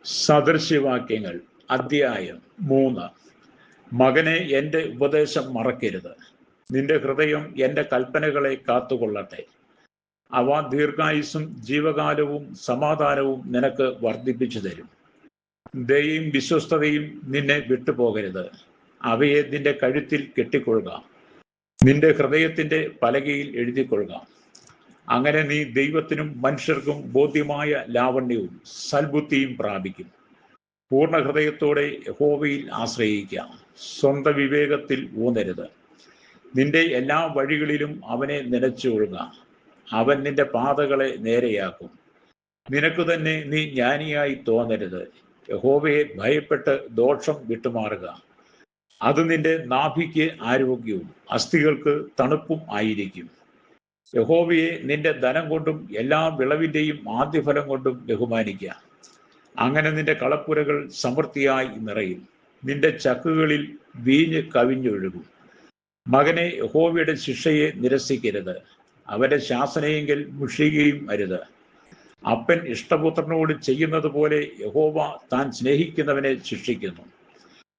സദൃശ്യവാക്യങ്ങൾ അധ്യായം 3. മകനെ, എൻ്റെ ഉപദേശം മറക്കരുത്. നിന്റെ ഹൃദയം എൻ്റെ കൽപ്പനകളെ കാത്തുകൊള്ളട്ടെ. അവ ദീർഘായുസ്സും ജീവകാലവും സമാധാനവും നിനക്ക് വർദ്ധിപ്പിച്ചു തരും. ദയയും വിശ്വസ്തതയും നിന്നെ വിട്ടുപോകരുത്. അവയെ നിന്റെ കഴുത്തിൽ കെട്ടിക്കൊള്ളുക, നിന്റെ ഹൃദയത്തിൻ്റെ പലകയിൽ എഴുതിക്കൊള്ളുക. അങ്ങനെ നീ ദൈവത്തിനും മനുഷ്യർക്കും ബോധ്യമായ ലാവണ്യവും സൽബുദ്ധിയും പ്രാപിക്കും. പൂർണ്ണ ഹൃദയത്തോടെ യഹോവയിൽ ആശ്രയിക്കുക, സ്വന്തം വിവേകത്തിൽ ഊന്നരുത്. നിന്റെ എല്ലാ വഴികളിലും അവനെ നനച്ചുകൊള്ളുക, അവൻ നിന്റെ പാതകളെ നേരെയാക്കും. നിനക്ക് തന്നെ നീ ജ്ഞാനിയായി തോന്നരുത്. യഹോവയെ ഭയപ്പെട്ട് ദോഷം വിട്ടുമാറുക. അത് നിന്റെ നാഭിക്ക് ആരോഗ്യവും അസ്ഥികൾക്ക് തണുപ്പും ആയിരിക്കും. യഹോവയെ നിന്റെ ധനം കൊണ്ടും എല്ലാ വിളവിൻ്റെയും ആദ്യഫലം കൊണ്ടും ബഹുമാനിക്കുക. അങ്ങനെ നിന്റെ കളപ്പുരകൾ സമൃദ്ധിയായി നിറയും, നിന്റെ ചക്കുകളിൽ വീഞ്ഞ് കവിഞ്ഞൊഴുകും. മകനെ, യഹോവയുടെ ശിക്ഷയെ നിരസിക്കരുത്, അവന്റെ ശാസനയെങ്കിൽ മുഷിയുകയും അരുത്. അപ്പൻ ഇഷ്ടപുത്രനോട് ചെയ്യുന്നത് പോലെ യഹോവ താൻ സ്നേഹിക്കുന്നവനെ ശിക്ഷിക്കുന്നു.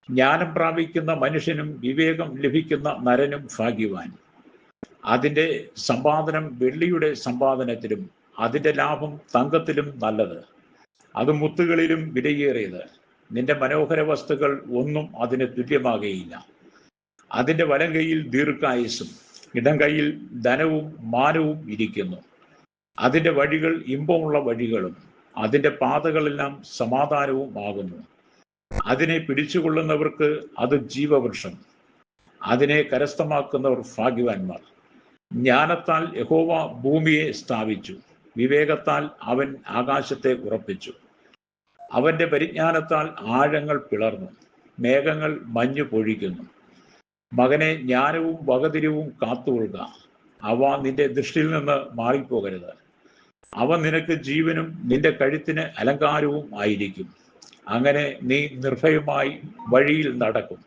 ജ്ഞാനം പ്രാപിക്കുന്ന മനുഷ്യനും വിവേകം ലഭിക്കുന്ന നരനും ഭാഗ്യവാൻ. അതിൻ്റെ സമ്പാദനം വെള്ളിയുടെ സമ്പാദനത്തിലും അതിൻ്റെ ലാഭം തങ്കത്തിലും നല്ലത്. അത് മുത്തുകളിലും വിലയേറിയത്. നിന്റെ മനോഹര വസ്തുക്കൾ ഒന്നും അതിന് തുല്യമാകുകയില്ല. അതിൻ്റെ വലം കൈയിൽ ദീർഘായുസ്സും ഇടം കൈയിൽ ധനവും മാനവും ഇരിക്കുന്നു. അതിൻ്റെ വഴികൾ ഇമ്പമുള്ള വഴികളും അതിൻ്റെ പാതകളെല്ലാം സമാധാനവും ആകുന്നു. അതിനെ പിടിച്ചുകൊള്ളുന്നവർക്ക് അത് ജീവവൃക്ഷം, അതിനെ കരസ്ഥമാക്കുന്നവർ ഭാഗ്യവാന്മാർ. ജ്ഞാനത്താൽ യഹോവ ഭൂമിയെ സ്ഥാപിച്ചു, വിവേകത്താൽ അവൻ ആകാശത്തെ ഉറപ്പിച്ചു. അവന്റെ പരിജ്ഞാനത്താൽ ആഴങ്ങൾ പിളർന്നു, മേഘങ്ങൾ മഞ്ഞു പൊഴിക്കുന്നു. മകനെ, ജ്ഞാനവും വകതിരിവും കാത്തുകൊള്ളുക, അവ നിന്റെ ദൃഷ്ടിയിൽ നിന്ന് മാറിപ്പോകരുത്. അവ നിനക്ക് ജീവനും നിന്റെ കഴുത്തിന് അലങ്കാരവും ആയിരിക്കും. അങ്ങനെ നീ നിർഭയമായി വഴിയിൽ നടക്കും,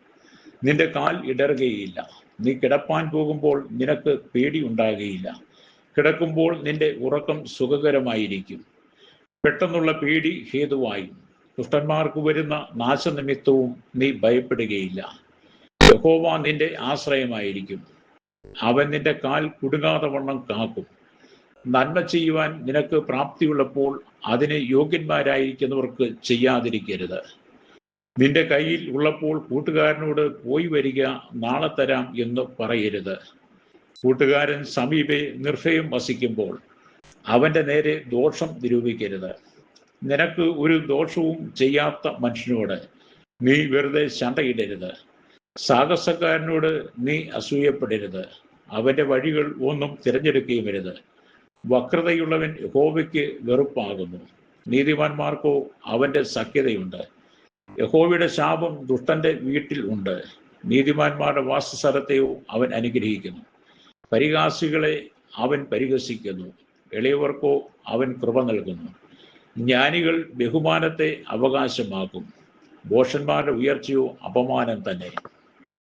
നിന്റെ കാൽ ഇടറുകയില്ല. നീ കിടപ്പാൻ പോകുമ്പോൾ നിനക്ക് പേടി ഉണ്ടാകുകയില്ല. കിടക്കുമ്പോൾ നിന്റെ ഉറക്കം സുഖകരമായിരിക്കും. പെട്ടെന്നുള്ള പേടി ഹേതുവായും ദുഷ്ടന്മാർക്ക് വരുന്ന നാശനിമിത്തവും നീ ഭയപ്പെടുകയില്ല. യഹോവ നിന്റെ ആശ്രയമായിരിക്കും, അവൻ നിന്റെ കാൽ കുടുങ്ങാതെ വണ്ണം കാക്കും. നന്മ ചെയ്യുവാൻ നിനക്ക് പ്രാപ്തിയുള്ളപ്പോൾ അതിന് യോഗ്യന്മാരായിരിക്കുന്നവർക്ക് ചെയ്യാതിരിക്കരുത്. നിന്റെ കയ്യിൽ ഉള്ളപ്പോൾ കൂട്ടുകാരനോട് പോയി വരിക, നാളെ തരാം എന്ന് പറയരുത്. കൂട്ടുകാരൻ സമീപെ നിർഭയം വസിക്കുമ്പോൾ അവന്റെ നേരെ ദോഷം നിരൂപിക്കരുത്. നിനക്ക് ഒരു ദോഷവും ചെയ്യാത്ത മനുഷ്യനോട് നീ വെറുതെ ശണ്ടയിടരുത്. സാഹസക്കാരനോട് നീ അസൂയപ്പെടരുത്, അവന്റെ വഴികൾ ഒന്നും തിരഞ്ഞെടുക്കുകയുമരുത്. വക്രതയുള്ളവൻ യഹോവയ്ക്ക് വെറുപ്പാകുന്നു, നീതിമാന്മാർക്കോ അവന്റെ സഖ്യതയുണ്ട്. യഹോവയുടെ ശാപം ദുഷ്ടന്റെ വീട്ടിൽ ഉണ്ട്, നീതിമാന്മാരുടെ വാസസ്ഥലത്തെയോ അവൻ അനുഗ്രഹിക്കുന്നു. പരിഹാസികളെ അവൻ പരിഹസിക്കുന്നു, എളിയവർക്കോ അവൻ കൃപ നൽകുന്നു. ജ്ഞാനികൾ ബഹുമാനത്തെ അവകാശമാക്കും, ഭോഷന്മാരുടെ ഉയർച്ചയോ അപമാനം തന്നെ.